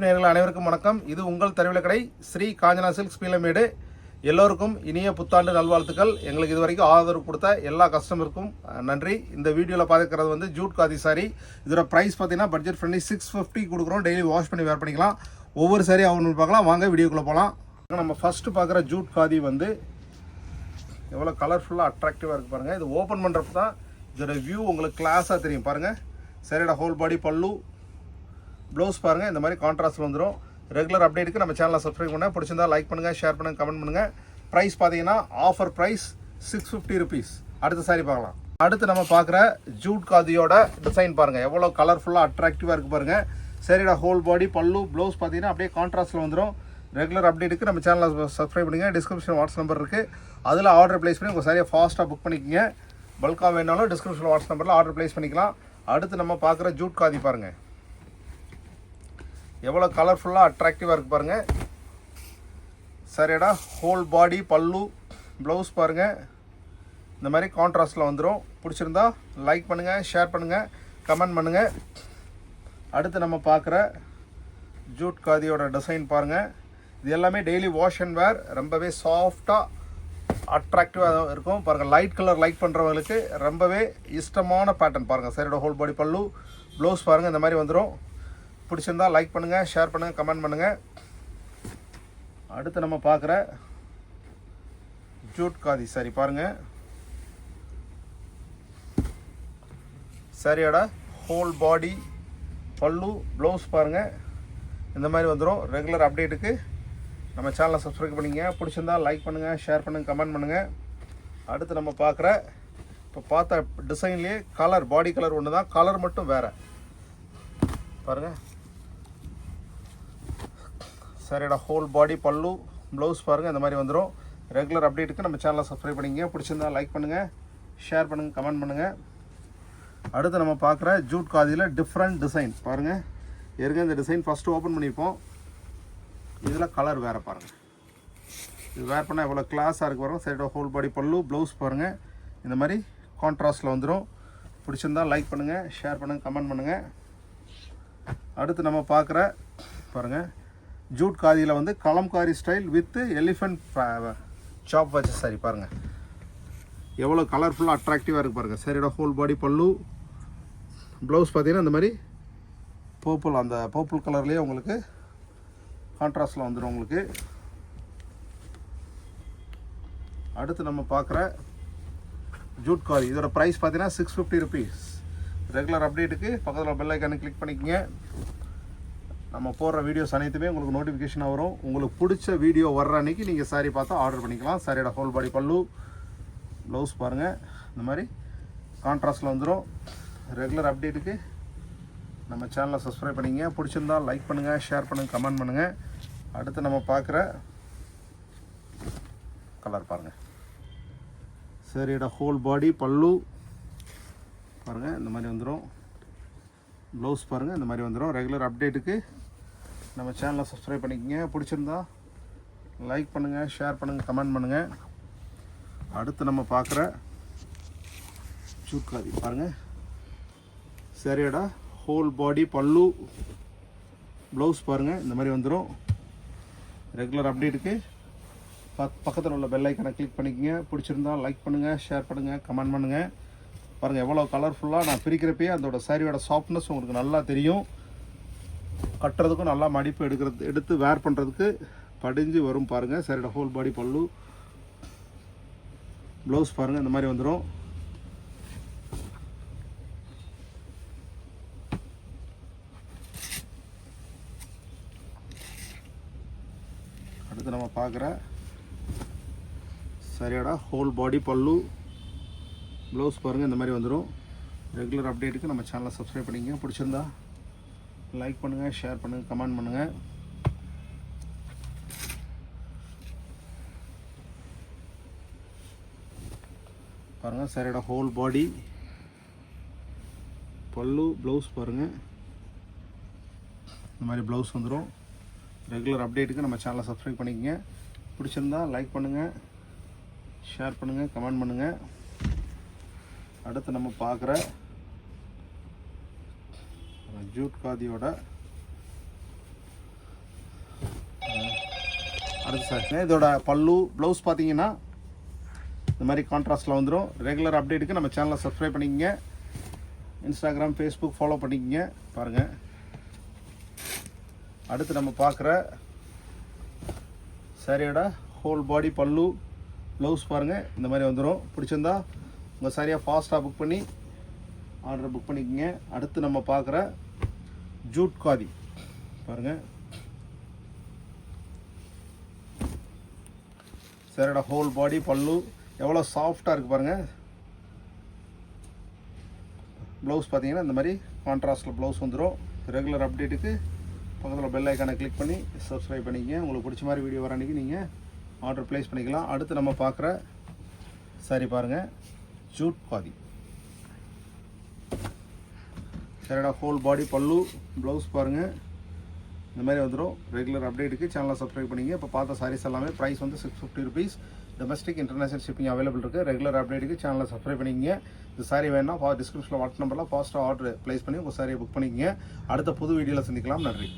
நேயர்கள் அனைவருக்கும் வணக்கம். இது உங்கள் தருவில கடை ஸ்ரீ காஞ்சனா சில்க்ஸ் பீலமேடு. எல்லோருக்கும் இனிய புத்தாண்டு நல்வாழ்த்துக்கள். எங்களுக்கு இதுவரைக்கும் ஆதரவு கொடுத்த எல்லா கஸ்டமருக்கும் நன்றி. இந்த வீடியோவில் பார்க்குறது வந்து ஜூட் காதி சாரி. இதோட ப்ரைஸ் பார்த்தீங்கன்னா பட்ஜெட் ஃப்ரெண்ட்லி 650 கொடுக்குறோம். டெய்லி வாஷ் பண்ணி வேர் பண்ணிக்கலாம். ஒவ்வொரு சாரி ஆகணும்னு பார்க்கலாம். வாங்க வீடியோக்குள்ளே போகலாம். நம்ம ஃபஸ்ட்டு பார்க்குற ஜூட் காதி வந்து எவ்வளோ கலர்ஃபுல்லாக அட்ராக்டிவாக இருக்குது பாருங்கள். இது ஓப்பன் பண்ணுறப்ப தான் இதோட வியூ உங்களுக்கு கிளாஸாக தெரியும் பாருங்கள். சாரியோட ஹோல் பாடி பல்லு ப்ளவுஸ் பாருங்கள். இந்த மாதிரி கான்ட்ராஸ்ட் வந்துடும். ரெகுலர் அப்டேட்டுக்கு நம்ம சேனலை சப்ஸ்கிரைப் பண்ண பிடிச்சிருந்தா லைக் பண்ணுங்கள், ஷேர் பண்ணுங்கள், கமெண்ட் பண்ணுங்கள். ப்ரைஸ் பார்த்தீங்கன்னா ஆஃபர் ப்ரைஸ் 650 ருபீஸ். அடுத்த சாரி பார்க்கலாம். அடுத்து நம்ம பார்க்குற ஜூட் காதியோட டிசைன் பாருங்கள். எவ்வளோ கலர்ஃபுல்லாக அட்ராக்டிவாக இருக்குது பாருங்கள். சாரியோட ஹோல் பாடி பல்லு ப்ளவுஸ் பார்த்தீங்கன்னா அப்படியே கான்ட்ராஸ்ட்டில் வந்துடும். ரெகுலர் அப்டேட்டுக்கு நம்ம சேனலை சப்ஸ்கிரைப் பண்ணுங்கள். டிஸ்கிரிப்ஷன் வாட்ஸ்அப் நம்பர் இருக்குது. அதில் ஆர்டர் ப்ளேஸ் பண்ணி உங்கள் சாரியை ஃபாஸ்ட்டாக புக் பண்ணிக்கோங்க. பல்காக வேணாலும் டிஸ்கிரிப்ஷன் வாட்ஸ்அப் நம்பரில் ஆர்டர் ப்ளேஸ் பண்ணிக்கலாம். அடுத்து நம்ம பார்க்குற ஜூட் காதி பாருங்கள். எவ்வளோ கலர்ஃபுல்லாக அட்ராக்டிவாக இருக்குது பாருங்கள். சரிடா ஹோல் பாடி பல்லு ப்ளவுஸ் பாருங்கள். இந்த மாதிரி கான்ட்ராஸ்ட்டில் வந்துடும். பிடிச்சிருந்தா லைக் பண்ணுங்கள், ஷேர் பண்ணுங்கள், கமெண்ட் பண்ணுங்கள். அடுத்து நம்ம பார்க்குற ஜூட் காதியோட டிசைன் பாருங்கள். இது எல்லாமே டெய்லி வாஷ் அண்ட் வேர். ரொம்பவே சாஃப்டாக அட்ராக்டிவாக இருக்கும் பாருங்கள். லைட் கலர் லைக் பண்ணுறவங்களுக்கு ரொம்பவே இஷ்டமான பேட்டர்ன் பாருங்கள். சரியோட ஹோல் பாடி பல்லு ப்ளவுஸ் பாருங்கள். இந்த மாதிரி வந்துடும். பிடிச்சிருந்தா லைக் பண்ணுங்கள், ஷேர் பண்ணுங்கள், கமெண்ட் பண்ணுங்கள். அடுத்து நம்ம பார்க்குற ஜூட் காதி சாரி பாருங்கள். சாரியோட ஹோல் பாடி பல்லு ப்ளவுஸ் பாருங்கள். இந்த மாதிரி வந்துடும். ரெகுலர் அப்டேட்டுக்கு நம்ம சேனலை சப்ஸ்கிரைப் பண்ணிங்க. பிடிச்சிருந்தா லைக் பண்ணுங்கள், ஷேர் பண்ணுங்கள், கமெண்ட் பண்ணுங்கள். அடுத்து நம்ம பார்க்குற இப்போ பார்த்த டிசைன்லேயே கலர் பாடி கலர் ஒன்று தான், கலர் மட்டும் வேறு பாருங்கள். சாரியோட ஹோல் பாடி பல்லு ப்ளவுஸ் பாருங்கள். இந்த மாதிரி வந்துடும். ரெகுலர் அப்டேட்டுக்கு நம்ம சேனலை சப்ஸ்கிரைப் பண்ணிங்க. பிடிச்சிருந்தா லைக் பண்ணுங்கள், ஷேர் பண்ணுங்கள், கமெண்ட் பண்ணுங்கள். அடுத்து நம்ம பார்க்குற ஜூட் காதியில் டிஃப்ரெண்ட் டிசைன் பாருங்கள். ஏற்கனவே இந்த டிசைன் ஃபஸ்ட்டு ஓப்பன் பண்ணியிருப்போம். இதில் கலர் வேறு பாருங்கள். இது வேர் பண்ணால் எவ்வளோ கிளாஸாக இருக்குது பாருங்கள். சாரியோட ஹோல் பாடி பல்லு ப்ளவுஸ் பாருங்கள். இந்த மாதிரி கான்ட்ராஸ்ட்டில் வந்துடும். பிடிச்சிருந்தா லைக் பண்ணுங்கள், ஷேர் பண்ணுங்கள், கமெண்ட் பண்ணுங்கள். அடுத்து நம்ம பார்க்குற பாருங்கள் ஜூட் காதியில் வந்து கலம்காரி ஸ்டைல் வித் எலிஃபென்ட் சாப் வச்ச சாரி பாருங்கள். எவ்வளோ கலர்ஃபுல்லாக அட்ராக்டிவாக இருக்குது பாருங்கள். சாரியோட ஹோல் பாடி பல்லு ப்ளவுஸ் பார்த்தீங்கன்னா இந்த மாதிரி பர்பிள், அந்த பர்பிள் கலர்லேயே உங்களுக்கு கான்ட்ராஸ்டில் வந்துடும் உங்களுக்கு. அடுத்து நம்ம பார்க்குற ஜூட் காதி இதோட ப்ரைஸ் பார்த்தீங்கன்னா 650 ருபீஸ். ரெகுலர் அப்டேட்டுக்கு பக்கத்தில் பெல் ஐக்கானை கிளிக் பண்ணிக்கங்க. நம்ம போடுற வீடியோஸ் அனைத்துமே உங்களுக்கு நோட்டிஃபிகேஷனாக வரும். உங்களுக்கு பிடிச்ச வீடியோ வர்ற அன்றைக்கி நீங்கள் சாரி பார்த்தா ஆர்டர் பண்ணிக்கலாம். சாரியோட ஹோல் பாடி பல்லு ப்ளவுஸ் பாருங்கள். இந்த மாதிரி கான்ட்ராஸ்ட்டில் வந்துடும். ரெகுலர் அப்டேட்டுக்கு நம்ம சேனலை சப்ஸ்கிரைப் பண்ணிங்க. பிடிச்சிருந்தால் லைக் பண்ணுங்கள், ஷேர் பண்ணுங்கள், கமெண்ட் பண்ணுங்கள். அடுத்து நம்ம பார்க்குற கலர் பாருங்கள். சாரியோட ஹோல் பாடி பல்லு பாருங்கள். இந்த மாதிரி வந்துடும். ப்ளவுஸ் பாருங்கள். இந்த மாதிரி வந்துடும். ரெகுலர் அப்டேட்டுக்கு நம்ம சேனலை சப்ஸ்கிரைப் பண்ணிக்கோங்க. பிடிச்சிருந்தா லைக் பண்ணுங்கள், ஷேர் பண்ணுங்கள், கமெண்ட் பண்ணுங்கள். அடுத்து நம்ம பார்க்குற ஜூட் காதி பாருங்கள். சாரியோட ஹோல் பாடி பல்லு ப்ளவுஸ் பாருங்கள். இந்த மாதிரி வந்துடும். ரெகுலர் அப்டேட்டுக்கு பக்கத்தில் உள்ள பெல் ஐக்கனை கிளிக் பண்ணிக்கோங்க. பிடிச்சிருந்தா லைக் பண்ணுங்கள், ஷேர் பண்ணுங்கள், கமெண்ட் பண்ணுங்கள். பாருங்கள் எவ்வளோ கலர்ஃபுல்லாக நான் பிரிக்கிறப்பே அதோட சாரியோட சாஃப்ட்னஸ் உங்களுக்கு நல்லா தெரியும். கட்டுறதுக்கும் நல்லா மடிப்பு எடுத்து வேர் பண்ணுறதுக்கு படிஞ்சு வரும் பாருங்கள். சாரியோட ஹோல் பாடி பல்லு ப்ளவுஸ் பாருங்கள். இந்த மாதிரி வந்துடும். அடுத்து நம்ம பார்க்குற சாரியோட ஹோல் பாடி பல்லு ப்ளவுஸ் பாருங்கள். இந்த மாதிரி வந்துடும். ரெகுலர் அப்டேட்டுக்கு நம்ம சேனலை சப்ஸ்கிரைப் பண்ணிங்க. பிடிச்சிருந்தா லைக் பண்ணுங்கள், ஷேர் பண்ணுங்கள், கமெண்ட் பண்ணுங்கள். பாருங்கள் சாரியோட ஹோல் பாடி பல்லு ப்ளவுஸ் பாருங்கள். இந்த மாதிரி ப்ளவுஸ் வந்துடும். ரெகுலர் அப்டேட்டுக்கு நம்ம சேனலை சப்ஸ்கிரைப் பண்ணிக்கங்க. பிடிச்சிருந்தா லைக் பண்ணுங்கள், ஷேர் பண்ணுங்கள், கமெண்ட் பண்ணுங்கள். அடுத்து நம்ம பார்க்குற ஜூட் காதியோட அடுத்து சார் இதோட பல்லு ப்ளவுஸ் பார்த்தீங்கன்னா இந்த மாதிரி கான்ட்ராஸ்ட்டில் வந்துடும். ரெகுலர் அப்டேட்டுக்கு நம்ம சேனலை சப்ஸ்கிரைப் பண்ணிக்கங்க. இன்ஸ்டாகிராம், ஃபேஸ்புக் ஃபாலோ பண்ணிக்கங்க. பாருங்கள், அடுத்து நம்ம பார்க்குற சாரியோட ஹோல் பாடி பல்லு ப்ளவுஸ் பாருங்கள் இந்த மாதிரி வந்துடும். பிடிச்சிருந்தா உங்கள் சாரியாக ஃபாஸ்ட்டாக புக் பண்ணி ஆர்டர் புக் பண்ணிக்கோங்க. அடுத்து நம்ம பார்க்குற ஜூட் காதி பாருங்கள், சாரியோட ஹோல் பாடி பல்லு எவ்வளோ சாஃப்டாக இருக்குது பாருங்கள். ப்ளவுஸ் பார்த்தீங்கன்னா இந்த மாதிரி கான்ட்ராஸ்டில் ப்ளவுஸ் வந்துடும். ரெகுலர் அப்டேட்டுக்கு பக்கத்தில் பெல் ஐக்கானை கிளிக் பண்ணி சப்ஸ்கிரைப் பண்ணிக்கங்க. உங்களுக்கு பிடிச்ச மாதிரி வீடியோ வர அன்றைக்கி நீங்கள் ஆர்டர் ப்ளேஸ் பண்ணிக்கலாம். அடுத்து நம்ம பார்க்குற சாரி பாருங்கள், ஜூட் காதி சாரியோட ஹோல் பாடி பல்லு ப்ளவுஸ் பாருங்கள் இந்த மாதிரி வந்துடும். ரெகுலர் அப்டேட்டுக்கு சேனலை சப்ஸ்கிரைப் பண்ணிங்க. இப்போ பார்த்த சாரீஸ் எல்லாமே ப்ரைஸ் வந்து 650 rupees. Domestic international shipping available இருக்குது. ரெகுலர் அப்டேட்டுக்கு சேனலை சப்ஸ்கிரைப் பண்ணிக்கங்க. இந்த சாரி வேணும்னா டிஸ்கிரிப்ஷனில் வாட்ஸ்அப் நம்பரில் ஃபாஸ்ட்டாக ஆர்டர் ப்ளேஸ் பண்ணி உங்கள் சாரியை புக் பண்ணிக்கங்க. அடுத்த புது வீடியோவில் சந்திக்கலாம். நன்றி.